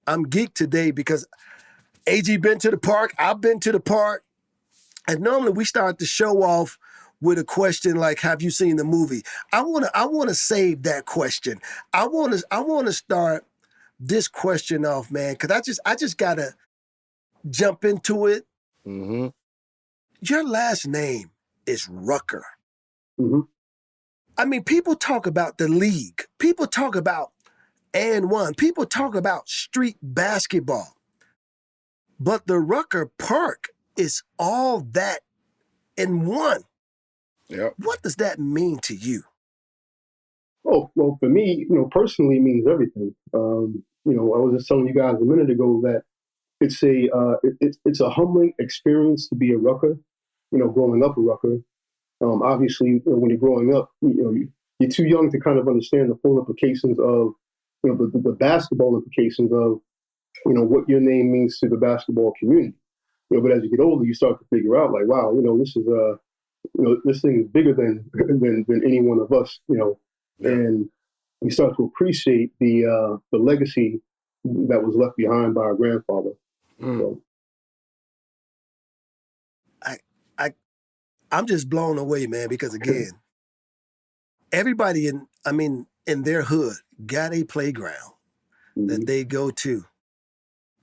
I'm geeked today because Agee been to the park, I've been to the park, and normally we start the show off with a question like, "Have you seen the movie?" I wanna save that question. I wanna start this question off, man, because I just gotta jump into it. Mm-hmm. Your last name is Rucker. Mm-hmm. I mean, people talk about the league. People talk about and one. People talk about street basketball. But the Rucker Park is all that in one. Yep. What does that mean to you? Oh, well, for me, personally, it means everything. I was just telling you guys a minute ago that it's a humbling experience to be a Rucker. Growing up a Rucker. Obviously, when you're growing up, you're too young to kind of understand the full implications of, the basketball implications of, what your name means to the basketball community. But as you get older, you start to figure out, like, wow, this is this thing is bigger than than any one of us. Yeah. And you start to appreciate the legacy that was left behind by our grandfather. So, I'm just blown away, man, because again, everybody in their hood got a playground that they go to,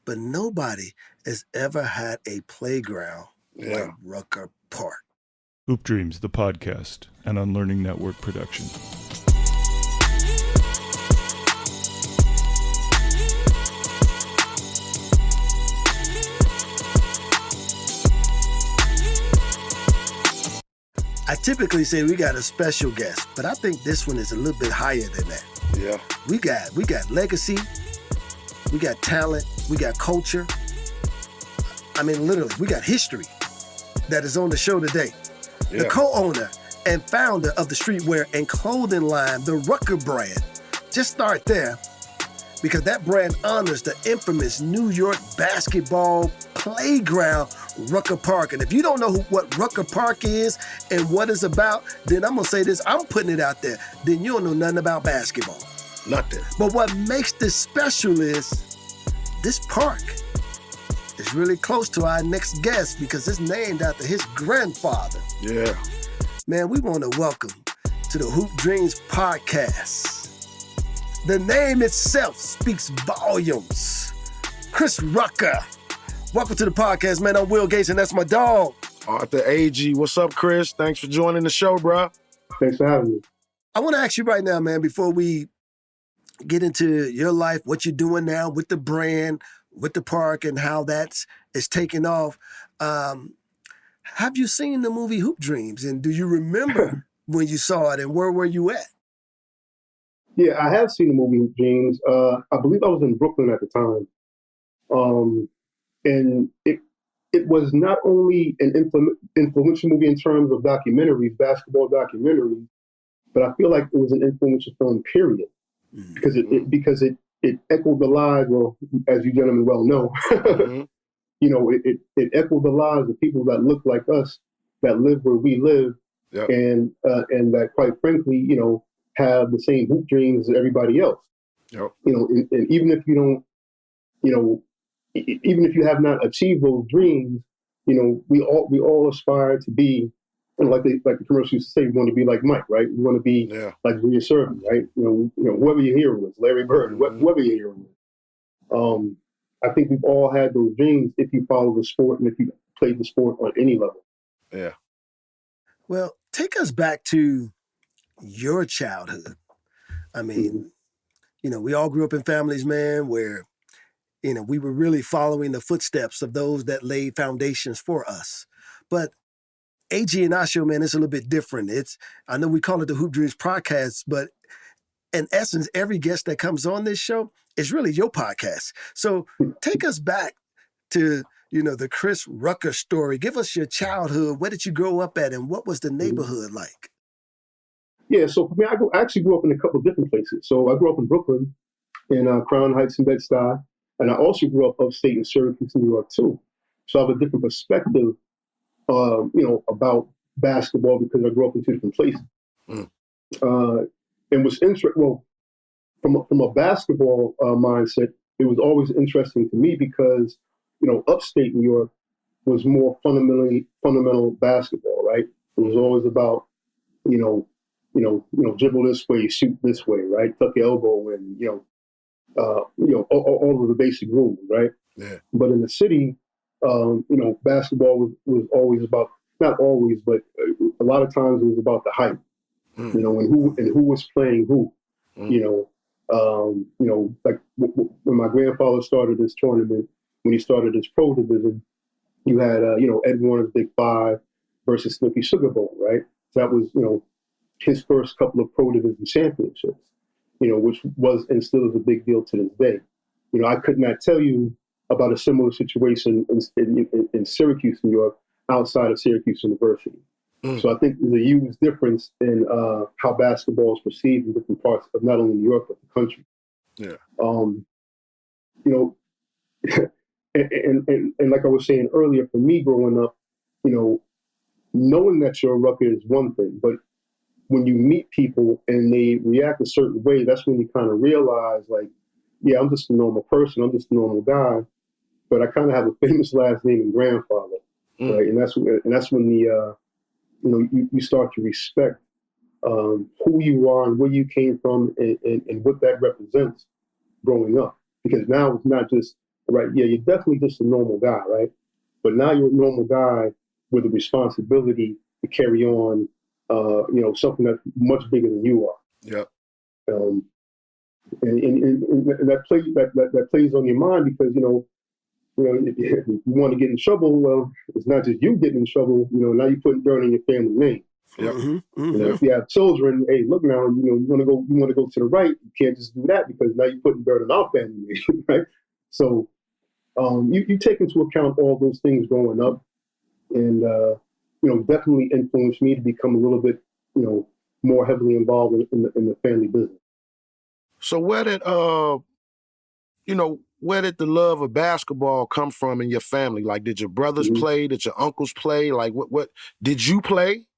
but nobody has ever had a playground like Rucker Park. Hoop Dreams, the podcast, an Unlearning Network production. I typically say we got a special guest, but I think this one is a little bit higher than that. Yeah. We got legacy, we got talent, we got culture. I mean, literally, we got history that is on the show today. Yeah. The co-owner and founder of the streetwear and clothing line, the Rucker brand. Just start there, because that brand honors the infamous New York basketball playground, Rucker Park. And if you don't know what Rucker Park is and what it's about, then I'm going to say this, I'm putting it out there, then you don't know nothing about basketball. Nothing. But what makes this special is this park is really close to our next guest because it's named after his grandfather. Yeah. Man, we want to welcome to the Hoop Dreams podcast. The name itself speaks volumes. Chris Rucker. Welcome to the podcast, man. I'm Will Gates, and that's my dog. Arthur Agee. What's up, Chris? Thanks for joining the show, bro. Thanks for having me. I want to ask you right now, man, before we get into your life, what you're doing now with the brand, with the park, and how is taking off. Have you seen the movie Hoop Dreams? And do you remember when you saw it, and where were you at? Yeah, I have seen the movie Hoop Dreams. I believe I was in Brooklyn at the time. And it was not only an influential movie in terms of documentaries, basketball documentaries, but I feel like it was an influential film, period. Because it echoed the lives, well, as you gentlemen well know, it echoed the lives of people that look like us, that live where we live, and that, quite frankly, have the same hoop dreams as everybody else. Yep. And even if you don't, even if you have not achieved those dreams, we all aspire to be, like the commercial used to say, we want to be like Mike, right? We want to be like Julius Erving, right? Whoever your hero was, Larry Bird, whoever your hero was. I think we've all had those dreams if you follow the sport and if you played the sport on any level. Yeah. Well, take us back to your childhood. I mean, we all grew up in families, man, where, we were really following the footsteps of those that laid foundations for us. But Agee and our show, man, it's a little bit different. I know we call it the Hoop Dreams podcast, but in essence, every guest that comes on this show is really your podcast. So take us back to, the Chris Rucker story. Give us your childhood. Where did you grow up at, and what was the neighborhood like? Yeah, so for me, I actually grew up in a couple of different places. So I grew up in Brooklyn, in Crown Heights and Bed-Stuy, and I also grew up upstate in Syracuse, New York, too. So I have a different perspective, about basketball because I grew up in two different places. And what's interesting, well, from a basketball mindset, it was always interesting to me because, upstate New York was more fundamental basketball, right? It was always about, dribble this way, shoot this way, right? Tuck your elbow in, all of the basic rules, right? Yeah. But in the city, basketball was always about, not always, but a lot of times it was about the hype, and who was playing who, like when my grandfather started this tournament, when he started his pro division, you had, Ed Warner's Big Five versus Snooki Sugar Bowl, right? So that was, his first couple of pro division championships, which was and still is a big deal to this day. I could not tell you about a similar situation in Syracuse, New York, outside of Syracuse University. So I think there's a huge difference in how basketball is perceived in different parts of not only New York but the country. Yeah. And like I was saying earlier, for me growing up, knowing that you're a Rucker is one thing, but when you meet people and they react a certain way, that's when you kind of realize, like, yeah, I'm just a normal person, I'm just a normal guy, but I kind of have a famous last name and grandfather, right? And that's when the you start to respect who you are and where you came from and what that represents growing up. Because now it's not just, right, yeah, you're definitely just a normal guy, right? But now you're a normal guy with a responsibility to carry on, something that's much bigger than you are. Yep. And that plays on your mind because, if you want to get in trouble, well, it's not just you getting in trouble, now you're putting dirt in your family name. Yep. If you have children, hey, look now, you want to go to the right, you can't just do that because now you're putting dirt in our family name, right? So you take into account all those things growing up, and definitely influenced me to become a little bit, more heavily involved in the family business. So where did the love of basketball come from in your family? Like, did your brothers play? Did your uncles play? Like, what did you play?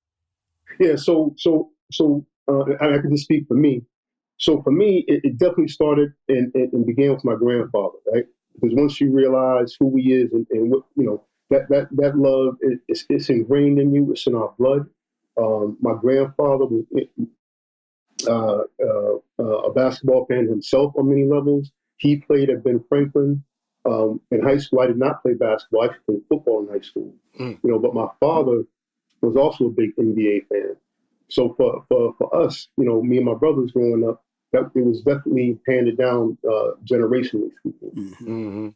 Yeah. So I can just speak for me. So for me, it definitely started and began with my grandfather, right? Because once you realize who he is and what, that love, it's ingrained in you. It's in our blood. My grandfather was a basketball fan himself on many levels. He played at Ben Franklin. In high school, I did not play basketball. I played football in high school. But my father was also a big NBA fan. So for us, me and my brothers growing up, that it was definitely handed down generationally speaking.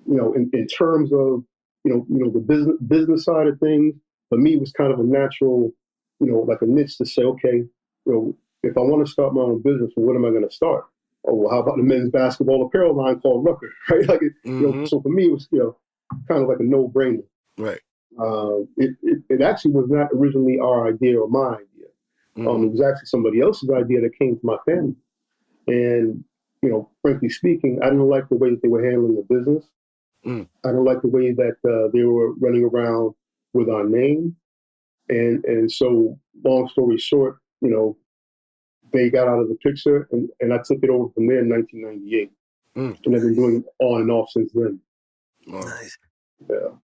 In terms of the business side of things, for me it was kind of a natural, like a niche to say, okay, if I want to start my own business, well, what am I going to start? Oh, well, how about the men's basketball apparel line called Rucker, right? Like, so for me it was, kind of like a no-brainer. Right. It actually was not originally our idea or my idea. It was actually somebody else's idea that came to my family. And, frankly speaking, I didn't like the way that they were handling the business. I didn't like the way that they were running around with our name. And so, long story short, they got out of the picture and I took it over from there in 1998. And I've been doing on and off since then. Wow. Nice. Yeah.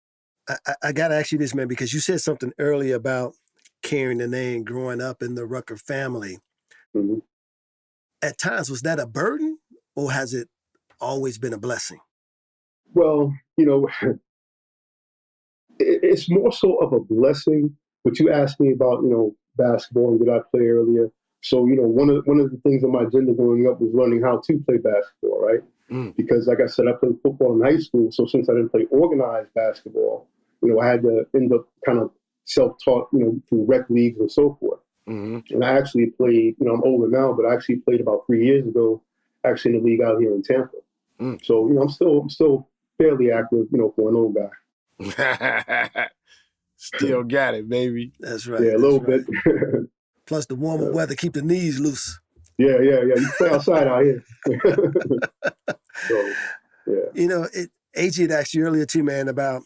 I got to ask you this, man, because you said something earlier about carrying the name growing up in the Rucker family. At times, was that a burden or has it always been a blessing? Well, it's more so of a blessing. But you asked me about, basketball and did I play earlier? So, one of the things on my agenda growing up was learning how to play basketball, right? Because, like I said, I played football in high school. So since I didn't play organized basketball, I had to end up kind of self-taught, through rec leagues and so forth. And I actually played, I'm older now, but I actually played about 3 years ago, actually in the league out here in Tampa. So, I'm still fairly active, for an old guy. Still got it, baby. That's right. Yeah, a little bit. Plus the warmer weather keep the knees loose. Yeah. You play outside out here. So, yeah. Agee had asked you earlier too, man, about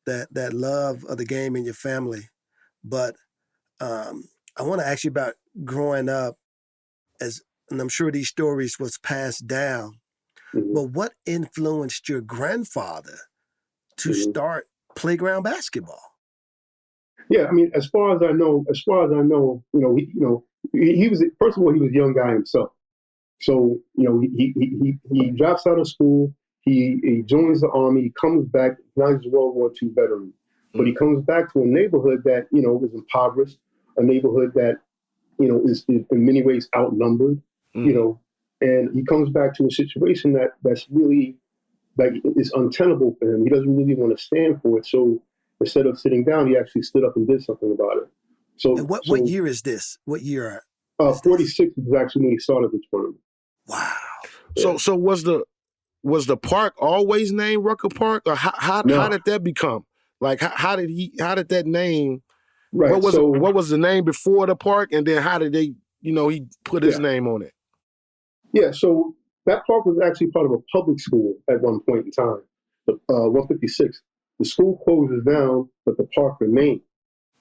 that love of the game in your family. But I want to ask you about growing up as and I'm sure these stories was passed down, but what influenced your grandfather to start playground basketball? Yeah, I mean, as far as I know, he was, first of all, he was a young guy himself. So, he drops out of school, he joins the army, he comes back, now he's a World War II veteran. But he comes back to a neighborhood that, is impoverished, a neighborhood that, is in many ways outnumbered, and he comes back to a situation that's really, like, is untenable for him. He doesn't really want to stand for it. So instead of sitting down, he actually stood up and did something about it. So, and what year is this? What year? 46 was actually when he started the tournament. Wow. Yeah. So was the park always named Rucker Park, or how did that become? Like how did that name? Right. What was the name before the park, and then how did they he put his name on it? Yeah. So that park was actually part of a public school at one point in time. 156. The school closes down, but the park remained.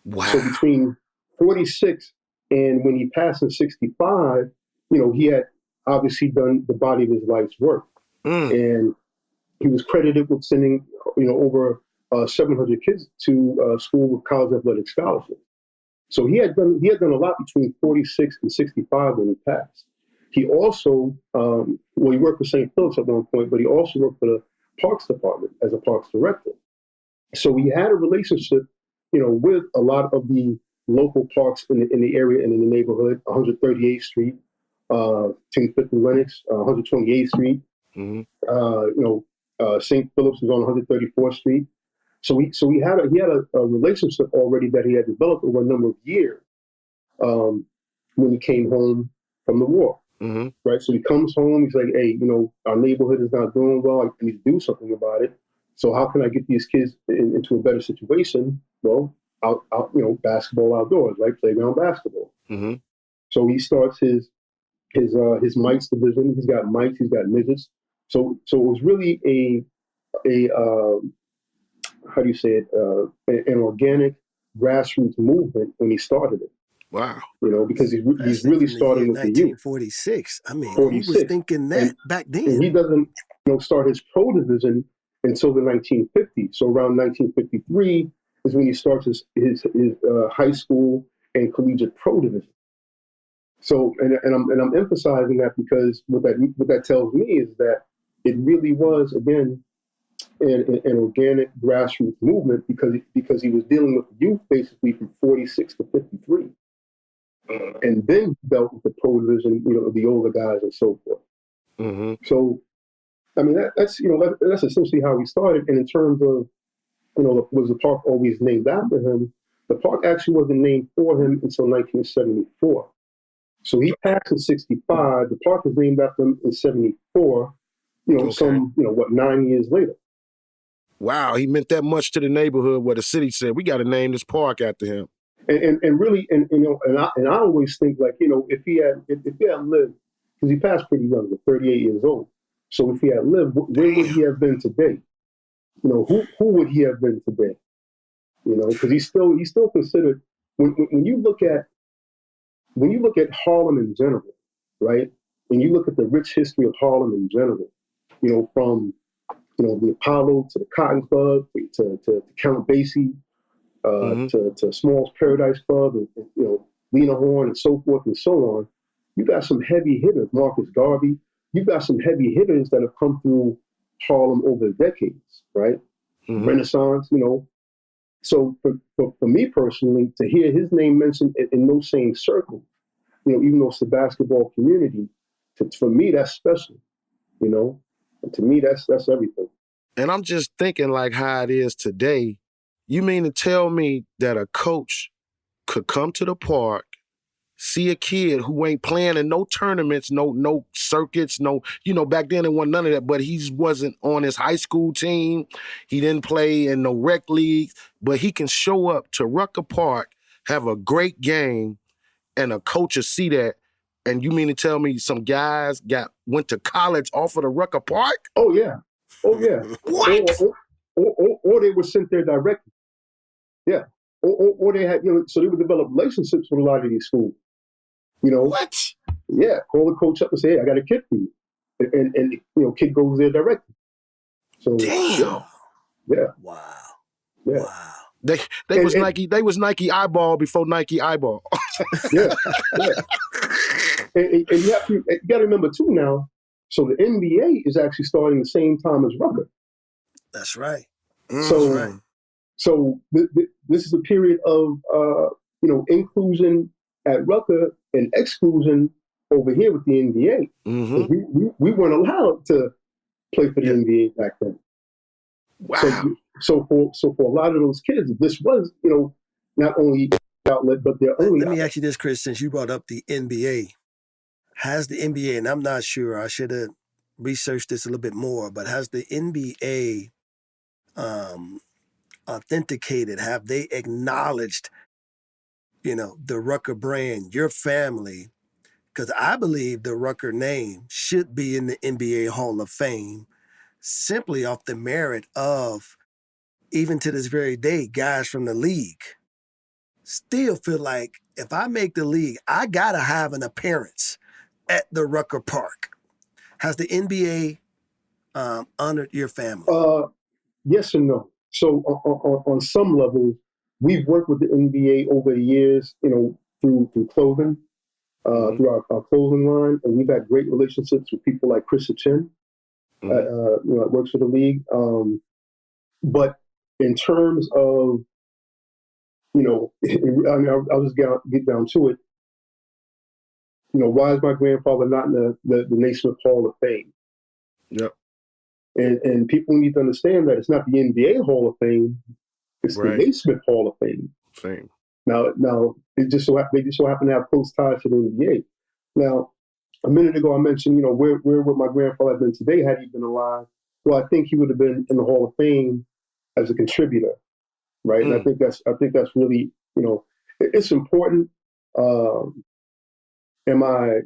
Wow. So between 46 and when he passed in 65, he had obviously done the body of his life's work. And he was credited with sending, over 700 kids to school with college athletic scholarships. So he had done a lot between 46 and 65 when he passed. He also, he worked for St. Philip's at one point, but he also worked for the Parks Department as a Parks Director. So he had a relationship, with a lot of the local parks in the area and in the neighborhood, 138th Street, 10th and Lenox, 128th Street. St. Philip's was on 134th Street. So he had a relationship already that he had developed over a number of years when he came home from the war. Right. So he comes home. He's like, hey, our neighborhood is not doing well. I need to do something about it. So how can I get these kids into a better situation? Well, out basketball outdoors, right? Playground basketball. So he starts his mites division. He's got mites. He's got midgets. So it was really a how do you say it? An organic grassroots movement when he started it. Wow. Because he's really starting with the youth. 1946. I mean, 46. who was thinking that back then? And he doesn't, start his pro division until the 1950s. So around 1953 is when he starts his high school and collegiate pro division. So, and I'm emphasizing that because what that tells me is that it really was, again, an organic grassroots movement because he was dealing with the youth basically from 46 to 53. And then he dealt with the pro division, the older guys and so forth. So, I mean, that's essentially how he started. And in terms of, was the park always named after him? The park actually wasn't named for him until 1974. So he passed in 65. The park was named after him in 74. 9 years later. Wow, he meant that much to the neighborhood where the city said, we got to name this park after him. And really, I always think, like, if he had lived, because he passed pretty young, at 38 years old. So if he had lived, where would he have been today? Who would he have been today? Because he's still considered, when you look at Harlem in general, right? And you look at the rich history of Harlem in general, from the Apollo to the Cotton Club to Count Basie, to Small's Paradise Club, and Lena Horne and so forth and so on. You got some heavy hitters, Marcus Garvey. You've got some heavy hitters that have come through Harlem over the decades, right? Renaissance, So for me personally, to hear his name mentioned in those same circles, even though it's the basketball community, for me that's special, And to me that's everything. And I'm just thinking like how it is today. You mean to tell me that a coach could come to the park, see a kid who ain't playing in no tournaments, no circuits, back then there wasn't none of that, but he wasn't on his high school team. He didn't play in no rec leagues, but he can show up to Rucker Park, have a great game, and a coach will see that. And you mean to tell me some guys went to college off of the Rucker Park? Oh, yeah. What? Or they were sent there directly. Yeah. Or they had, so they would develop relationships with a lot of these schools. What? Yeah, call the coach up and say, hey, I got a kid for you. And you know, kid goes there directly. So Damn. yeah, Wow. yeah. Wow. They was Nike eyeball before Nike eyeball. Yeah, yeah. And you got to remember too now. So the NBA is actually starting the same time as Rucker. That's right. That's So right. Mm. so this is a period of you know, inclusion at Rucker and exclusion over here with the NBA. Mm-hmm. Because we weren't allowed to play for the Yeah. NBA back then. So Wow. for a lot of those kids, this was, you know, not only outlet but their only Let me outlet. ask you this, Chris, since you brought up the NBA. Has the NBA, and I'm not sure, I should have researched this a little bit more, but has the NBA um, authenticated, have they acknowledged, you know, the Rucker brand, your family? Because I believe the Rucker name should be in the NBA Hall of Fame simply off the merit of, even to this very day, guys from the league still feel like if I make the league, I got to have an appearance at the Rucker Park. Has the NBA honored your family? Yes and no. So on some level, we've worked with the NBA over the years, you know, through clothing, Mm-hmm. through our clothing line, and we've had great relationships with people like Chris Chin, Mm-hmm. you know, that works for the league. But in terms of, you know, I mean, I'll just get down to it. You know, why is my grandfather not in the Naismith Hall of Fame? Yep. And people need to understand that it's not the NBA Hall of Fame, it's the Right. Naismith Hall of Fame. Fame. Now they just so happen to have close ties to the NBA. Now, a minute ago I mentioned, you know, where would my grandfather have been today had he been alive? Well, I think he would have been in the Hall of Fame as a contributor, right? And Mm. I think that's really, you know, it's important. Um, am I,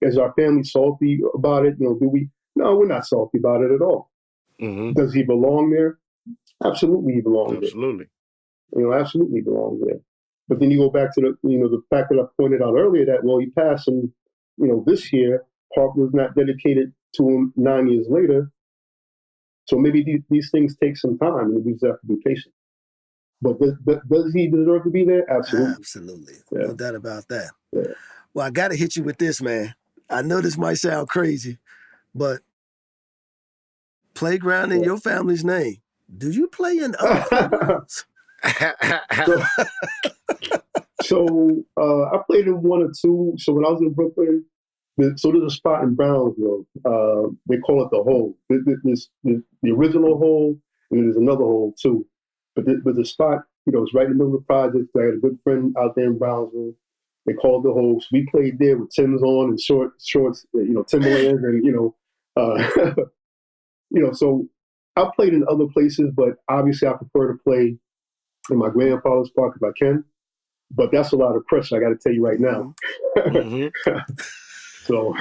is our family salty about it? You know, do we? No, we're not salty about it at all. Mm-hmm. Does he belong there? Absolutely, he belongs there. Absolutely. You know, absolutely belongs there. But then you go back to the fact that I pointed out earlier that, well, he passed, and you know, this year Park was not dedicated to him 9 years later. So maybe these things take some time, and we just have to be patient. But does he deserve to be there? Absolutely. Absolutely. Yeah. No doubt about that. Yeah. Well, I got to hit you with this, man. I know this might sound crazy, but playground in your family's name. Do you play in other playgrounds? So I played in one or two. So when I was in Brooklyn, so there's a spot in Brownsville. They call it the Hole. There's the original Hole, and there's another Hole too. But the spot, you know, it's right in the middle of the project. I had a good friend out there in Brownsville. They called the Hole. So we played there with Tim's on and shorts, you know, Timberlands, and you know. So I played in other places, but obviously I prefer to play in my grandfather's park if I can. But that's a lot of pressure, I got to tell you right now. Mm-hmm. So,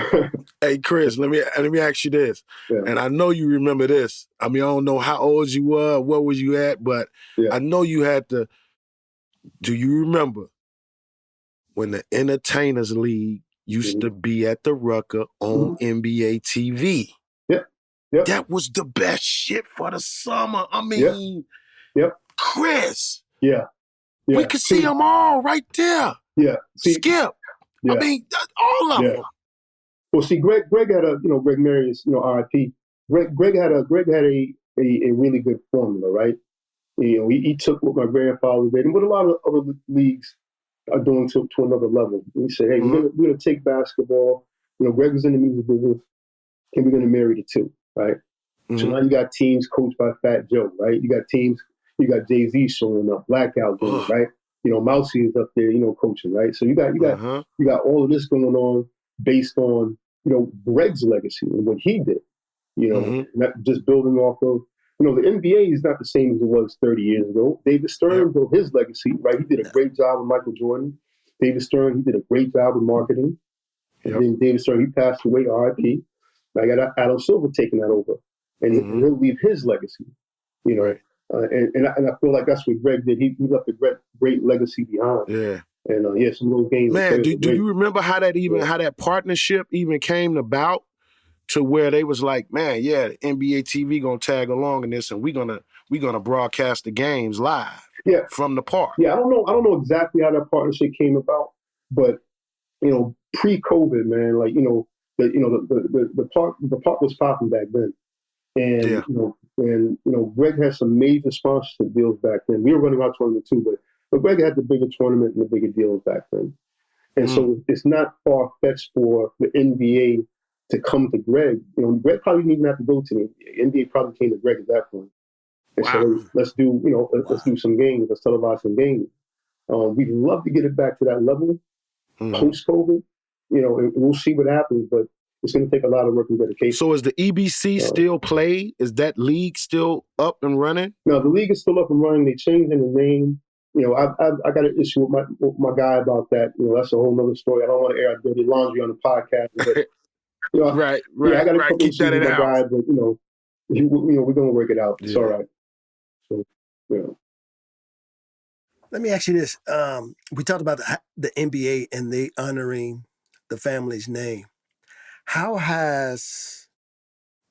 Hey, Chris, let me ask you this. yeah, And I know you remember this. I mean, I don't know how old you were, where was you at, but yeah. I know you had to. Do you remember when the Entertainers League used to be at the Rucker on NBA TV? Yep, yep, That was the best shit for the summer. I yep, mean, yep, Chris, yeah, we yeah. could see them all right there. Yeah, Skip. I yeah, mean, all of yeah. them. Well, see, Greg had a, you know, Greg Marius, you know, RIP. Greg had a really good formula, right? You know, he took what my grandfather did and what a lot of other leagues are doing to another level. He said, hey, Mm-hmm. we're gonna take basketball. You know, Greg was in the music business, and we're gonna marry the two, right? So Mm-hmm. now you got teams coached by Fat Joe, right? You got teams, you got Jay-Z showing up, Blackout going, right? You know, Mousy is up there, you know, coaching, right? So you got all of this going on based on, you know, Greg's legacy and what he did, you know, not just building off of, you know, the NBA is not the same as it was 30 years ago. David Stern built his legacy, right? He did a great job with Michael Jordan. David Stern, he did a great job with marketing. And then David Stern, he passed away, RIP. I got Adam Silver taking that over. And he'll leave his legacy, you know. Right. And I feel like that's what Greg did. He left a great legacy behind. Yeah. And yeah, some of those games. Man, do great. you remember how that partnership even came about to where they was like, man, yeah, the NBA TV gonna tag along in this, and we gonna broadcast the games live from the park. Yeah, I don't know exactly how that partnership came about, but pre-COVID, man, like the park was popping back then, and Greg had some major sponsorship deals back then. We were running our tournament too, but Greg had the bigger tournament and the bigger deals back then. And so it's not far-fetched for the NBA to come to Greg. Greg probably didn't even have to go to the NBA. NBA probably came to Greg at that point and said, hey, let's do some games. Let's televise some games. We'd love to get it back to that level post-COVID. And we'll see what happens, but it's going to take a lot of work and dedication. So is the EBC still played? Is that league still up and running? No, the league is still up and running. They changed the name. I got an issue with my guy about that. That's a whole nother story. I don't want to air out dirty laundry on the podcast. But, right. Yeah, I got a couple Keep issues that with my in-house. guy, but we're gonna work it out. It's all right. So, Let me ask you this: we talked about the NBA and they honoring the family's name. How has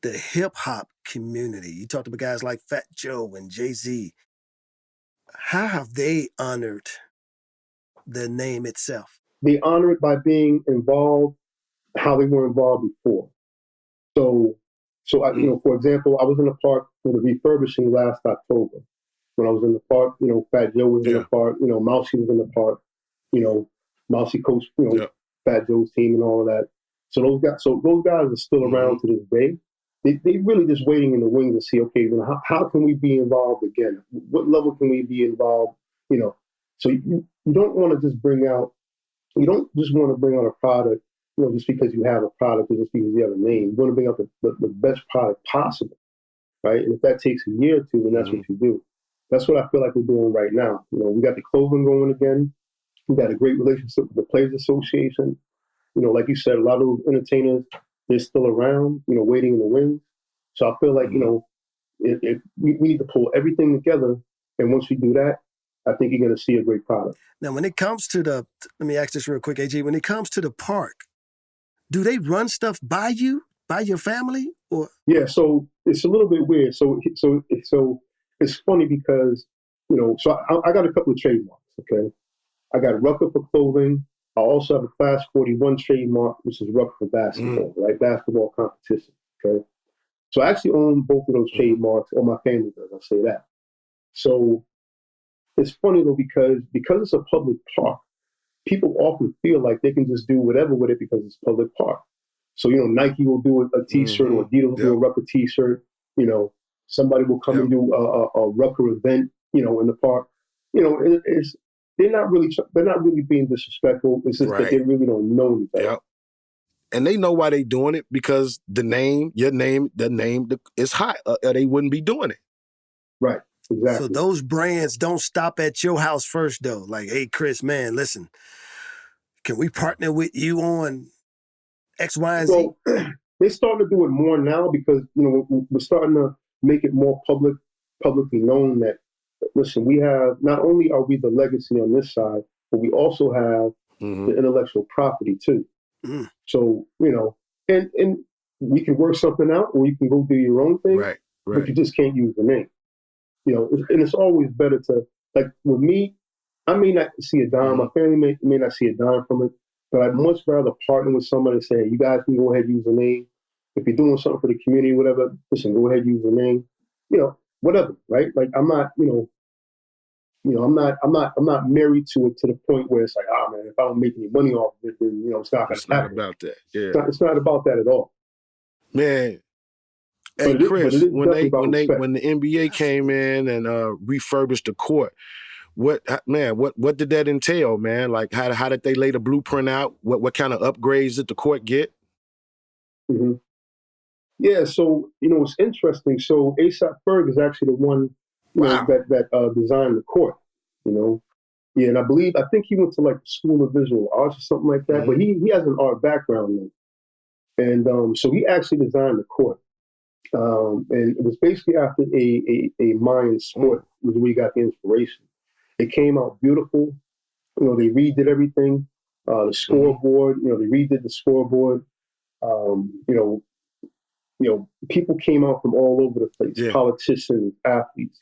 the hip hop community? You talked about guys like Fat Joe and Jay-Z. How have they honored the name itself? They honor it by being involved how they were involved before. So I, for example, I was in the park for the refurbishing last October. When I was in the park, Fat Joe was in the park, Mousy was in the park, Mousy coached, Fat Joe's team and all of that. So those guys are still around to this day. They really just waiting in the wings to see, okay, how can we be involved again? What level can we be involved? So you don't want to just bring out a product, just because you have a product or just because you have a name. You want to bring out the best product possible, right? And if that takes a year or two, then that's what you do. That's what I feel like we're doing right now. We got the clothing going again. We got a great relationship with the Players Association. Like you said, a lot of those entertainers, they're still around, waiting in the wings. So I feel like, if we need to pull everything together. And once we do that, I think you're going to see a great product. Now, when it comes to let me ask this real quick, Agee, when it comes to the park, do they run stuff by you, by your family, or? Yeah, so it's a little bit weird. So it's funny because, so I got a couple of trademarks, okay? I got Rucker for clothing. I also have a Class 41 trademark, which is Rucker for basketball, right? Basketball competition, okay? So I actually own both of those trademarks, or my family does, I'll say that. So it's funny though, because it's a public park, people often feel like they can just do whatever with it because it's a public park. So, Nike will do a t-shirt or Adidas will do a Rucker t-shirt. Somebody will come and do a Rucker event, in the park. They're not really being disrespectful. It's just that they really don't know anything. Yep. And they know why they're doing it, because the name is hot. They wouldn't be doing it. Right. Exactly. So those brands don't stop at your house first, though. Like, hey, Chris, man, listen, can we partner with you on X, Y, and Z? So they're starting to do it more now because, we're starting to make it more publicly known that, listen, we have, not only are we the legacy on this side, but we also have the intellectual property too. So, and we can work something out, or you can go do your own thing, right. But you just can't use the name. And it's always better to, like with me, I may not see a dime, my family may not see a dime from it, but I'd much rather partner with somebody and say, you guys can go ahead and use the name. If you're doing something for the community, whatever, listen, go ahead and use the name. Whatever, right? Like I'm not, I'm not married to it to the point where it's like, man, if I don't make any money off of it, then it's not going to happen. It's not about that. Yeah. It's not about that at all. Man. Hey, Chris, when the NBA came in and refurbished the court, what did that entail, man? Like, how did they lay the blueprint out? What kind of upgrades did the court get? Mm-hmm. Yeah, so it's interesting. So A$AP Ferg is actually the one that designed the court. Yeah, and I think he went to like the School of Visual Arts or something like that. But he has an art background now, and so he actually designed the court. And it was basically after a Mayan sport was where he got the inspiration. It came out beautiful. They redid everything. The scoreboard, they redid the scoreboard. You know, people came out from all over the place. Yeah. Politicians, athletes,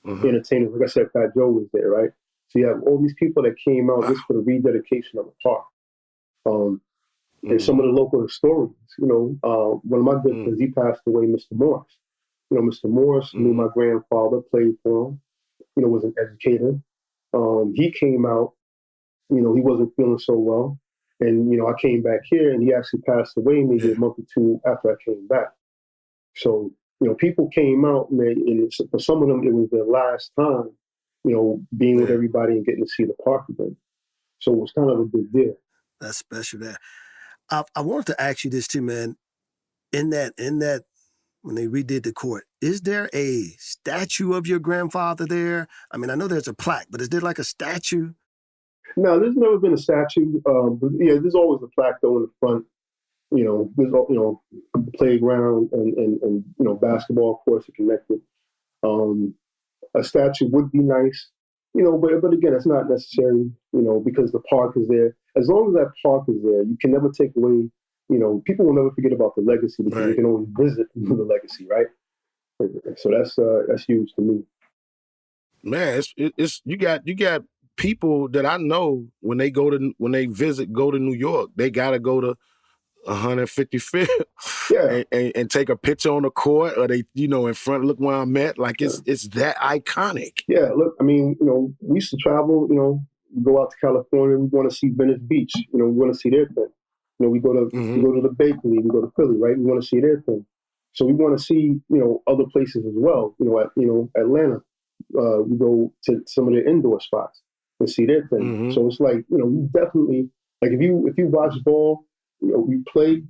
entertainers. Like I said, Fat Joe was there, right? So you have all these people that came out just for the rededication of the park. And some of the local historians, one of my good friends, he passed away, Mr. Morris. Mr. Morris knew my grandfather, played for him, was an educator. He came out, he wasn't feeling so well. And, I came back here and he actually passed away maybe a month or two after I came back. So, people came out and for some of them, it was their last time, being with everybody and getting to see the park again. So it was kind of a big deal. That's special there. I wanted to ask you this too, man. In that, when they redid the court, is there a statue of your grandfather there? I mean, I know there's a plaque, but is there like a statue? No, there's never been a statue. But there's always a plaque though in the front. There's the playground and basketball courts are connected. A statue would be nice, but again, it's not necessary, because the park is there. As long as that park is there, you can never take away, people will never forget about the legacy because you can always visit the legacy, right? So that's huge to me. Man, it's you got people that I know when they go to New York, they gotta go to 155th and take a picture on the court, or they, in front, look where I'm at. Like it's that iconic. Yeah, look, I mean, we used to travel, go out to California, we want to see Venice Beach, we want to see their thing. We go to the Bakery, we go to Philly, right? We want to see their thing. So we want to see, other places as well. Atlanta, we go to some of their indoor spots and see their thing. So it's like, you definitely, like if you watch ball, you play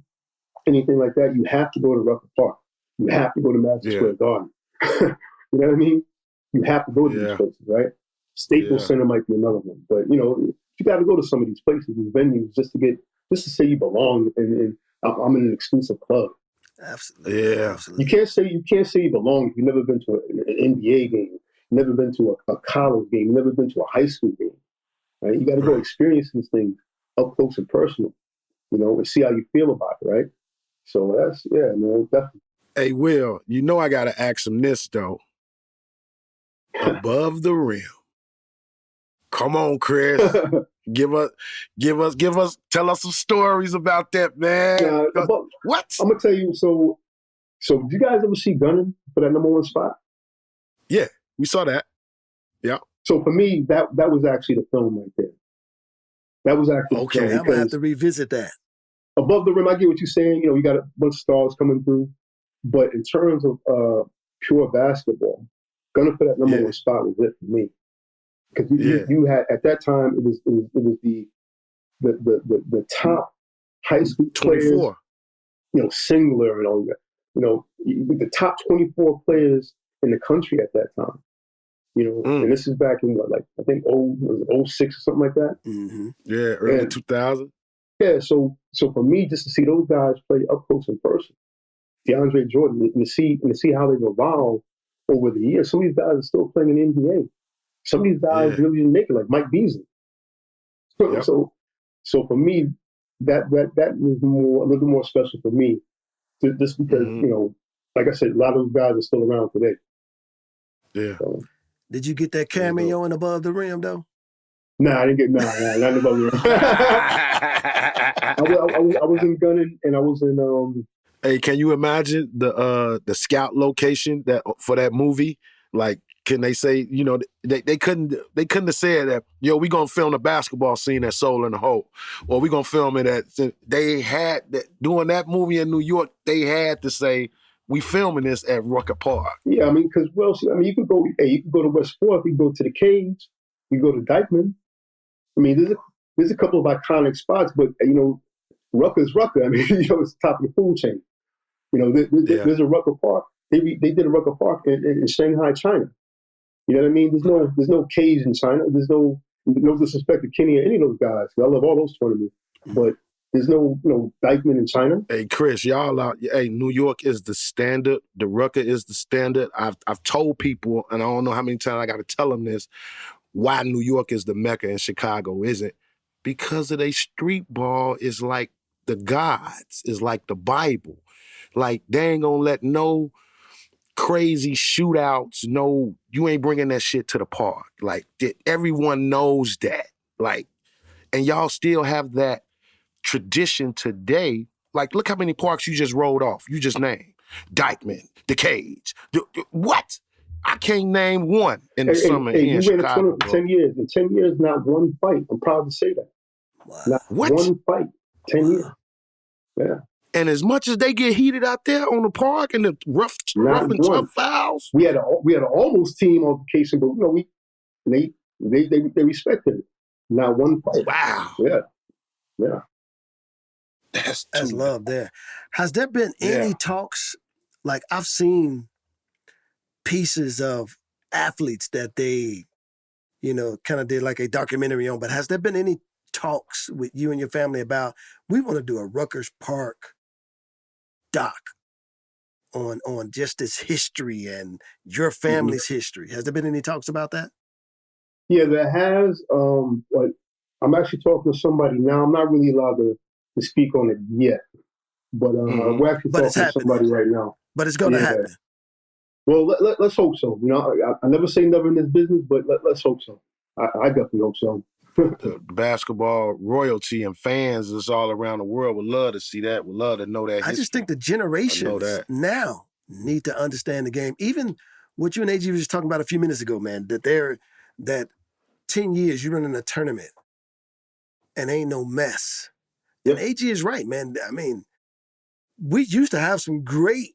anything like that, you have to go to Rucker Park. You have to go to Madison Square Garden. You know what I mean? You have to go to these places, right? Staples Center might be another one, but you got to go to some of these places, these venues, just to say you belong, and I'm in an exclusive club. Absolutely. Yeah. Absolutely. You can't say you belong if you've never been to an NBA game, never been to a college game, never been to a high school game. Right? You got to go experience these things up close and personal. And see how you feel about it, right? So that's, man, definitely. Hey, Will, I got to ask him this, though. Above the rim. Come on, Chris. Tell us some stories about that, man. What? I'm going to tell you, so did you guys ever see Gunning for that number one spot? Yeah, we saw that. Yeah. So for me, that was actually the film right there. That was actually okay. I'm gonna have to revisit that. Above the rim, I get what you're saying. You got a bunch of stars coming through, but in terms of pure basketball, gunning for that number one spot was it for me. Because you had at that time it was the top high school 24. Players, Singler and all that. The top 24 players in the country at that time. And this is back in I think 06 or something like that. Mm-hmm. Yeah, early 2000. Yeah, so for me, just to see those guys play up close in person, DeAndre Jordan, and to see how they've evolved over the years. Some of these guys are still playing in the NBA. Some of these guys really didn't make it, like Mike Beasley. So for me, that was a little more special for me, just because like I said, a lot of those guys are still around today. Yeah. So, did you get that cameo in Above the Rim though? Nah, I didn't get not Above the Rim. I was in Gunning and I was in Hey, can you imagine the scout location for that movie? Like, can they say, they couldn't have said that, we gonna film the basketball scene at Soul in the Hole, or we gonna film it they had that doing that movie in New York, they had to say, we filming this at Rucker Park. Yeah, I mean, because you could go to West 4th, you can go to the Cage, you go to Dykeman. I mean, there's a couple of iconic spots, but Rucker's Rucker. I mean, it's the top of the food chain. There's a Rucker Park. They did a Rucker Park in Shanghai, China. You know what I mean? There's no Cage in China. There's no disrespect to Kenny or any of those guys. I love all those tournaments, but there's no Dykeman in China. Hey, Chris, y'all out. Hey, New York is the standard. The Rucker is the standard. I've told people, and I don't know how many times I got to tell them this. why New York is the Mecca and Chicago isn't. Because of their street ball is like the gods, is like the Bible. Like, they ain't gonna let no crazy shootouts, no, you ain't bringing that shit to the park. Like, everyone knows that. Like, and y'all still have that tradition today. Like, look how many parks you just rolled off. You just named Dykeman, The Cage. What? I can't name one in the summer Hey, here in we ran a Chicago, tournament for bro. 10 years. In 10 years, not one fight. I'm proud to say that. Wow. Not What? one fight. 10 years. Wow. Yeah. And as much as they get heated out there on the park and the rough Not and one. tough fouls, We had an almost team altercation, but they respected it. Not one fight. wow. Yeah. That's That's too love there. Has there been any talks? Like, I've seen pieces of athletes that they, kind of did like a documentary on, but has there been any talks with you and your family about, we want to do a Rutgers Park doc on just this history and your family's history? Has there been any talks about that? Yeah, there has. But I'm actually talking to somebody now. I'm not really allowed to speak on it yet, but we're actually But it's talking to somebody happening. right now. But it's going to happen. Well, let's hope so. I never say never in this business, but let's hope so. I definitely hope so. The basketball royalty and fans that's all around the world would love to see that, would love to know that history. I just think the generations now need to understand the game. Even what you and Agee were just talking about a few minutes ago, man, that 10 years you running a tournament and ain't no mess. Yep. And Agee is right, man. I mean, we used to have some great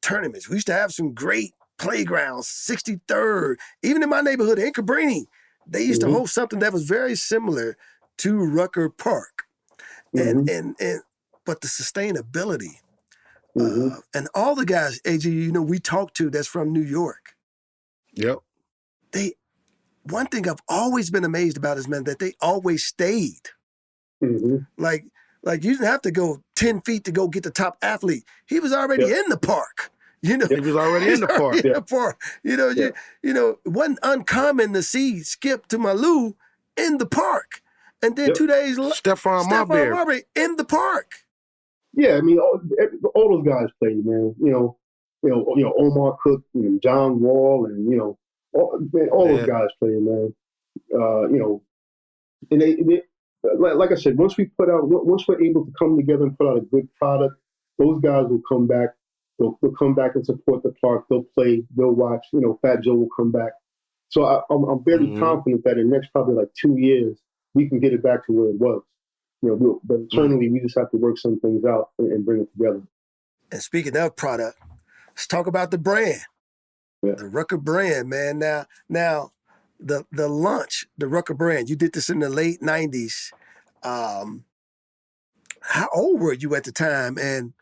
tournaments. We used to have some great playgrounds, 63rd, even in my neighborhood in Cabrini, they used to host something that was very similar to Rucker Park. And but the sustainability and all the guys, Agee, we talked to that's from New York. Yep. One thing I've always been amazed about is, man, that they always stayed. Like you didn't have to go 10 feet to go get the top athlete. He was already in the park. He was already in the park. In the park. It wasn't uncommon to see Skip to Malou in the park. And then 2 days later, Stephon Marbury in the park. Yeah, I mean, all those guys played, man. Omar Cook, John Wall, and all those guys played, man. And they like I said, once we're able to come together and put out a good product, those guys will come back. They'll come back and support the park. They'll play. They'll watch. Fat Joe will come back. So I'm very confident that in the next probably like 2 years we can get it back to where it was. But internally we just have to work some things out and bring it together. And speaking of product, let's talk about the brand, the Rucker brand, man. Now, the launch, the Rucker brand. You did this in the late '90s. How old were you at the time, and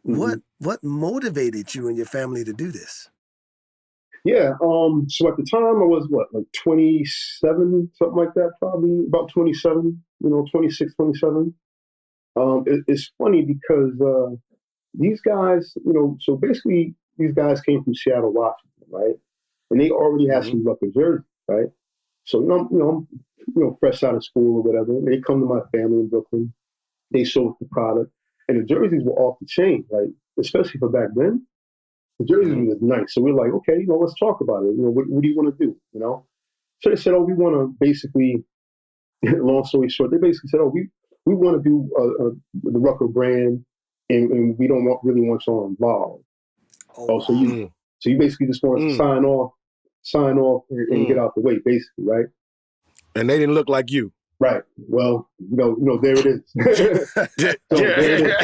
what motivated you and your family to do this? Yeah. So at the time I was 27, something like that, probably about 27. 26, 27. It's funny because these guys, so basically these guys came from Seattle, Washington, right? And they already had some Rucker jerseys, right? So I'm fresh out of school or whatever. They come to my family in Brooklyn. They sold the product, and the jerseys were off the chain, like especially for back then. The jerseys were nice. So we're like, okay, let's talk about it. What do you want to do? So they said, oh, we want to basically. Long story short, they basically said, oh, we want to do the Rucker brand, and we don't really want y'all involved. So you basically just want to sign off and get out the way, basically, right? And they didn't look like you. Right. Well, there it is. There it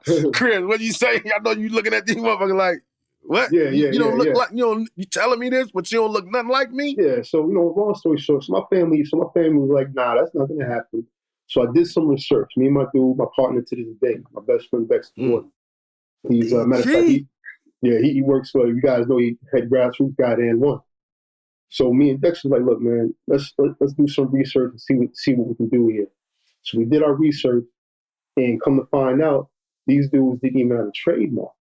is. Chris, what you say? I know you looking at these motherfuckers like, what? You don't look like, you telling me this, but you don't look nothing like me? Yeah, so, long story short, so my family was like, nah, that's not going to happen. So I did some research. Me and my partner to this day, my best friend, Bex Ford. He's, matter of fact, he works for, you guys know, he head grassroots guy and one. So me and Dex was like, look, man, let's do some research and see what we can do here. So we did our research, and come to find out, these dudes didn't even have a trademark.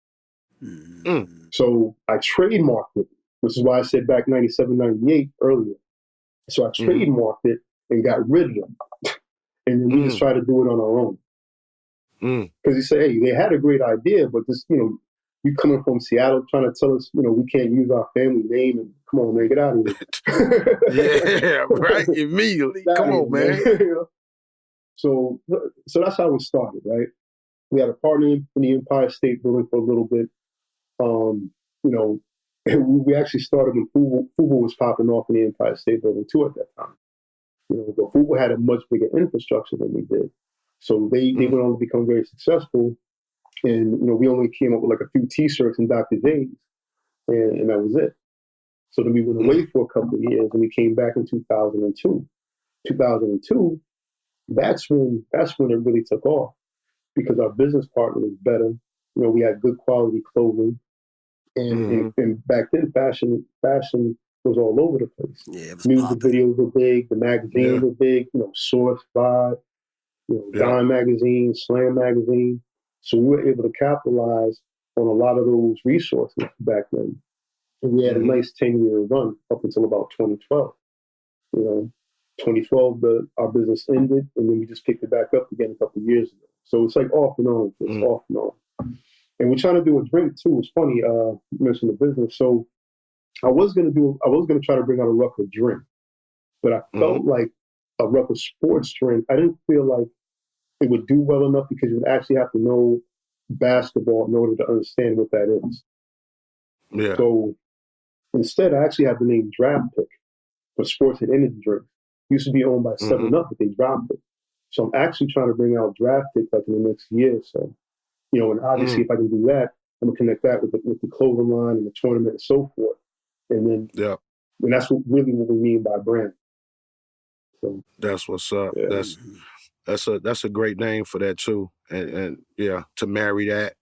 So I trademarked it, which is why I said back 97, 98 earlier. So I trademarked it and got rid of them. And then we just tried to do it on our own. Because you say, hey, they had a great idea, but this, you coming from Seattle trying to tell us, we can't use our family name, and come on, man, get out of here. Yeah, right. Immediately. Come on, man. So that's how it started, right? We had a partner in the Empire State Building for a little bit. We actually started when Fubu was popping off in the Empire State Building too at that time. But Fubu had a much bigger infrastructure than we did. So they went on to become very successful. And, we only came up with like a few T-shirts and Dr. J's, and that was it. So then we went away for a couple of years, and we came back in 2002. 2002, that's when it really took off, because our business partner was better. We had good quality clothing, and back then fashion was all over the place. Yeah, it was music popping. videos were big, the magazines were big. Source, Vibe, Dime magazine, Slam magazine. So we were able to capitalize on a lot of those resources back then. And we had a nice 10-year run up until about 2012. 2012, our business ended, and then we just picked it back up again a couple of years ago. So it's like off and on, off and on. And we're trying to do a drink too. It's funny, you mentioned the business. So I was gonna try to bring out a Rucker drink, but I felt like a Rucker sports drink, I didn't feel like it would do well enough, because you would actually have to know basketball in order to understand what that is. Yeah. So instead, I actually have the name Draft Pick for sports and energy drinks. It used to be owned by 7-Up, but they dropped it. So I'm actually trying to bring out Draft Pick like in the next year or so. And obviously if I can do that, I'm gonna connect that with the clothing line and the tournament and so forth. And then and that's what we mean by brand. So that's what's up. Yeah. That's a great name for that too. And to marry that.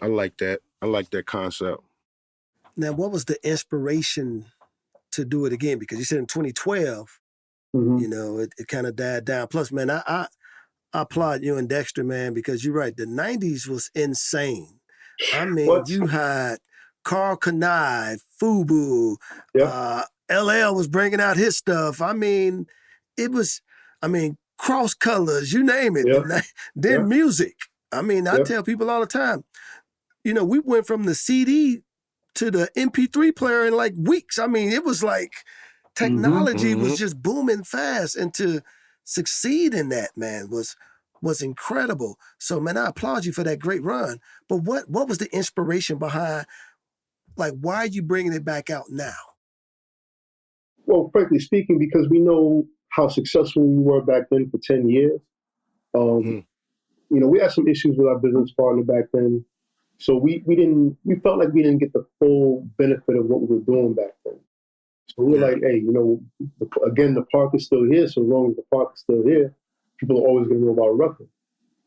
I like that. I like that concept. Now, what was the inspiration to do it again? Because you said in 2012, it kind of died down. Plus, man, I applaud you and Dexter, man, because you're right. The 90s was insane. I mean, you had Carl Kanai, Fubu, LL was bringing out his stuff. I mean, Cross Colors, you name it. Then music. I mean, I tell people all the time, we went from the CD to the MP3 player in like weeks. I mean, it was like technology was just booming fast, and to succeed in that, man, was incredible. So, man, I applaud you for that great run. But what was the inspiration behind, like, why are you bringing it back out now? Well, frankly speaking, because we know how successful we were back then for 10 years. We had some issues with our business partner back then. So we felt like we didn't get the full benefit of what we were doing back then. So we were like, hey, again, the park is still here. So as long as the park is still here, people are always going to know about Rucker.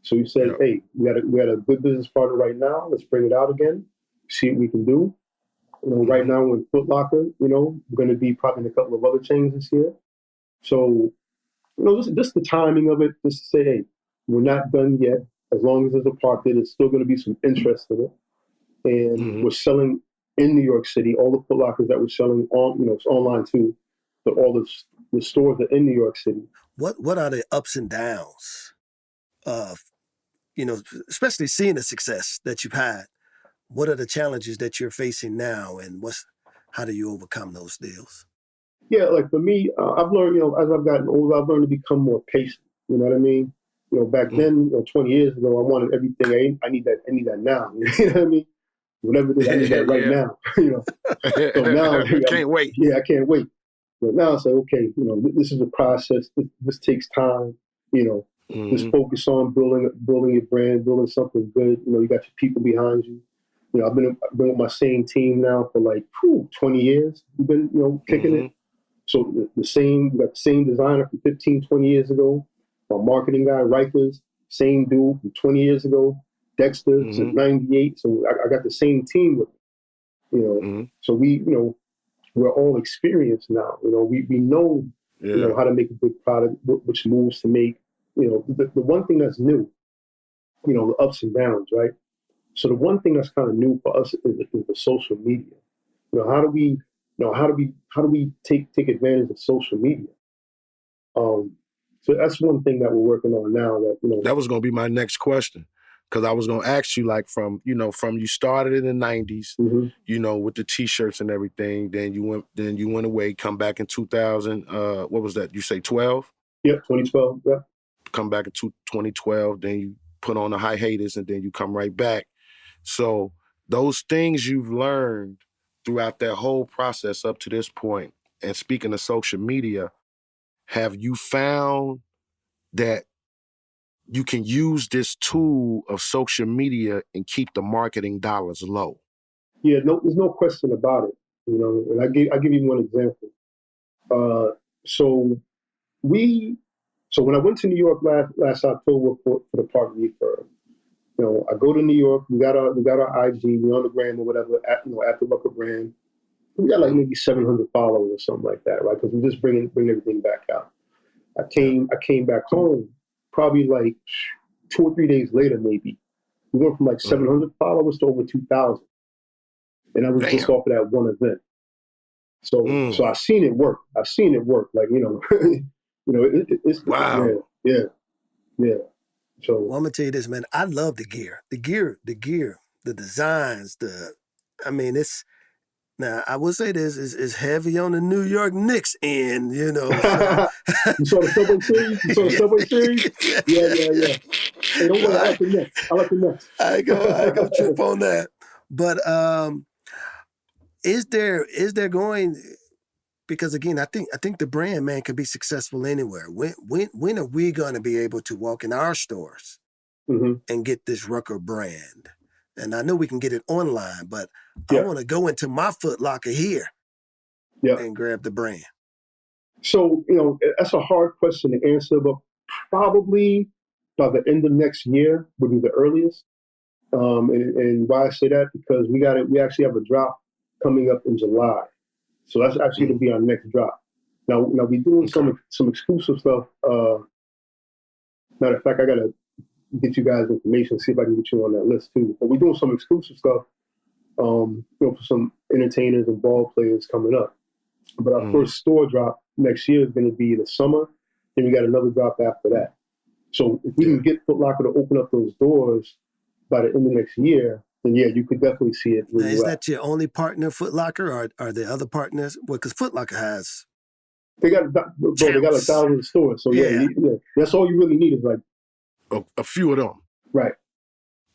So we said, hey, we had a good business partner right now. Let's bring it out again, see what we can do. Right now we're in Foot Locker. We're going to be probably in a couple of other chains this year. So, just the timing of it, just to say, hey, we're not done yet. As long as there's a park there, there's still going to be some interest in it. And we're selling in New York City, all the Foot Lockers that we're selling on, it's online too, but all the stores are in New York City. What are the ups and downs of, especially seeing the success that you've had? What are the challenges that you're facing now, and how do you overcome those deals? Yeah, like for me, I've learned, as I've gotten older, I've learned to become more patient. You know what I mean? Back then, 20 years ago, I wanted everything. I need that now. You know what I mean? Whatever it is, I need that right now. So now, can't wait. Yeah, I can't wait. But now I say, okay, this is a process. This takes time. Just focus on building your brand, building something good. You got your people behind you. I've been with my same team now for like 20 years. We've been, kicking it. So we got the same designer from 15, 20 years ago. My marketing guy, Rikers, same dude from 20 years ago. Dexter since 98. So I got the same team with me. So we're all experienced now. We know, how to make a good product, which moves to make, the one thing that's new, the ups and downs, right? So the one thing that's kind of new for us is the social media. How do we how do we take advantage of social media? So that's one thing that we're working on now. That was going to be my next question, because I was going to ask you, like, from you started in the 90s, mm-hmm. With the T-shirts and everything. Then you went away, come back in 2000. What was that? You say 12? Yep, 2012. Yeah. Come back in 2012. Then you put on the hiatus, and then you come right back. So those things you've learned throughout that whole process up to this point, and speaking of social media, have you found that you can use this tool of social media and keep the marketing dollars low? Yeah, no, there's no question about it. And I give you one example. So when I went to New York last October for the Park refurb, I go to New York. We got our IG, we on the gram or whatever at the Rucker brand. We got like maybe 700 followers or something like that, right? Because we just bring everything back out. I came back home probably like 2 or 3 days later, maybe. We went from like 700 followers to over 2,000, and I was just off of that one event. So I've seen it work. Like it's wow. Yeah. So well, I'm gonna tell you this, man. I love the gear, the designs, it's. Now, I will say this is heavy on the New York Knicks end, So. You saw the Subway Series? Yeah. Hey, don't worry, I like the Knicks. I ain't gonna trip on that. But is there going, because again, I think the brand, man, can be successful anywhere. When are we gonna be able to walk in our stores and get this Rucker brand? And I know we can get it online, but I want to go into my Foot Locker here and grab the brand. So, that's a hard question to answer, but probably by the end of next year would be the earliest. And why I say that, because we actually have a drop coming up in July. So that's actually going to be our next drop. Now we're doing some exclusive stuff. Matter of fact, I got to get you guys information, see if I can get you on that list too. But we're doing some exclusive stuff, for some entertainers and ball players coming up. But our first store drop next year is going to be in the summer. Then we got another drop after that. So if we can get Foot Locker to open up those doors by the end of next year, then yeah, you could definitely see it. Now, is that your only partner, Foot Locker, or are there other partners? Well, because Foot Locker has. They got 1,000 stores. So yeah, that's all you really need is like a few of them. Right.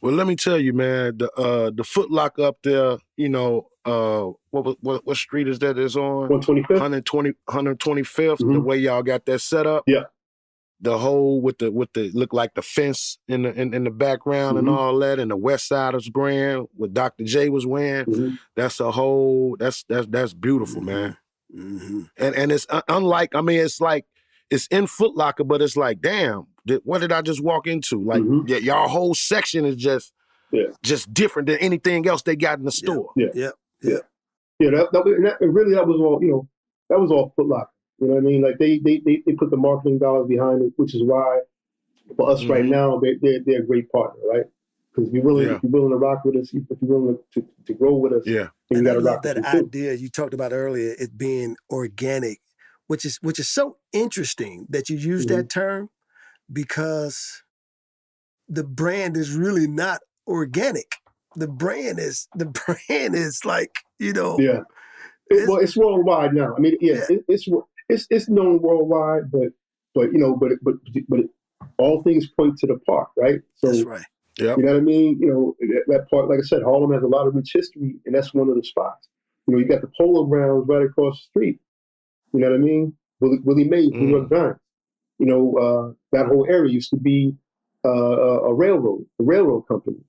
Well, let me tell you, man, the Foot Locker up there, what street is that is on? 125th. 125th, the way y'all got that set up. Yeah. The whole with the look like the fence in the background and all that, and the West Siders brand what Dr. J was wearing. That's a whole that's beautiful, man. And it's unlike, it's like it's in Foot Locker, but it's like, damn, what did I just walk into? Like, y'all whole section is just different than anything else they got in the store. Yeah. That was all, that was all Foot Locker. You know what I mean? Like they put the marketing dollars behind it, which is why for us right now they're a great partner, right? Because if you're willing to rock with us, if you're willing to grow with us, and I love that idea you talked about earlier, it being organic, which is so interesting that you use that term, because the brand is really not organic. The brand is like, Yeah. It's worldwide now. It's known worldwide, but all things point to the park, right? So that's right. You know what I mean? That park, like I said, Harlem has a lot of rich history, and that's one of the spots. You got the Polo Grounds right across the street. You know what I mean? Willie Mays, New York Giants. That whole area used to be a railroad company.